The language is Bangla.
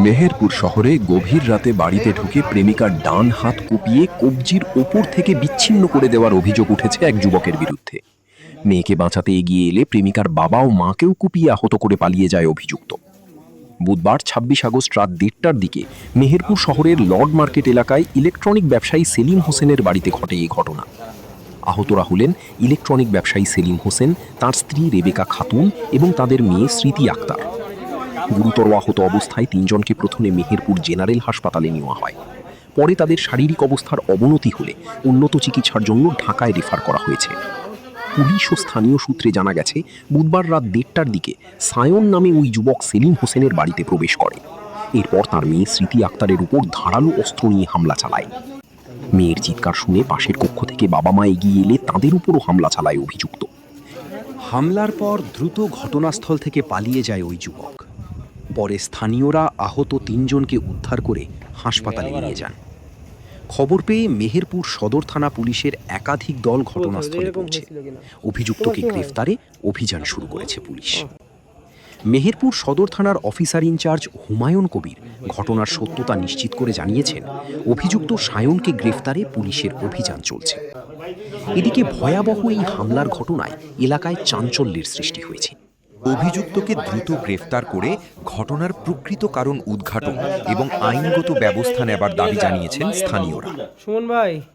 মেহেরপুর শহরে গভীর রাতে বাড়িতে ঢুকে প্রেমিকার ডান হাত কুপিয়ে কবজির ওপর থেকে বিচ্ছিন্ন করে দেওয়ার অভিযোগ উঠেছে এক যুবকের বিরুদ্ধে। মেয়েকে বাঁচাতে এগিয়ে এলে প্রেমিকার বাবা ও মাকেও কুপিয়ে আহত করে পালিয়ে যায় অভিযুক্ত। বুধবার ২৬ আগস্ট রাত ১:৩০টার দিকে মেহেরপুর শহরের লর্ড মার্কেট এলাকায় ইলেকট্রনিক ব্যবসায়ী সেলিম হোসেনের বাড়িতে ঘটে এই ঘটনা। আহতরা হলেন ইলেকট্রনিক ব্যবসায়ী সেলিম হোসেন, তার স্ত্রী রেবেকা খাতুন এবং তাদের মেয়ে স্মৃতি আক্তার। গুরুতর আহত অবস্থায় তিনজনকে প্রথমে মেহেরপুর জেনারেল হাসপাতালে নেওয়া হয়। পরে তাদের শারীরিক অবস্থার অবনতি হলে উন্নত চিকিৎসার জন্য ঢাকায় রেফার করা হয়েছে। পুলিশ ও স্থানীয় সূত্রে জানা গেছে, বুধবার রাত ১:৩০টার দিকে সায়ন নামে ওই যুবক সেলিম হোসেনের বাড়িতে প্রবেশ করে। এরপর তার মেয়ে স্মৃতি আক্তারের উপর ধারালো অস্ত্র নিয়ে হামলা চালায়। মেয়ের চিৎকার শুনে পাশের কক্ষ থেকে বাবা মা এগিয়ে এলে তাদের উপরও হামলা চালায় অভিযুক্ত। হামলার পর দ্রুত ঘটনাস্থল থেকে পালিয়ে যায় ওই যুবক। পরে স্থানীয়রা আহত তিনজনকে উদ্ধার করে হাসপাতালে নিয়ে যান। খবর পেয়ে মেহেরপুর সদর থানা পুলিশের একাধিক দল ঘটনাস্থলে পৌঁছে অভিযুক্তকে গ্রেফতারে অভিযান শুরু করেছে পুলিশ। মেহেরপুর সদর থানার অফিসার ইনচার্জ হুমায়ুন কবির ঘটনার সত্যতা নিশ্চিত করে জানিয়েছেন, অভিযুক্ত সায়নকে গ্রেফতারে পুলিশের অভিযান চলছে। এদিকে ভয়াবহ এই হামলার ঘটনায় এলাকায় চাঞ্চল্যের সৃষ্টি হয়েছে। অভিযুক্তকে দ্রুত গ্রেফতার করে ঘটনার প্রকৃত কারণ উদ্ঘাটন এবং আইনগত ব্যবস্থা নেবার দাবি জানিয়েছেন স্থানীয়রা। সুমন ভাই।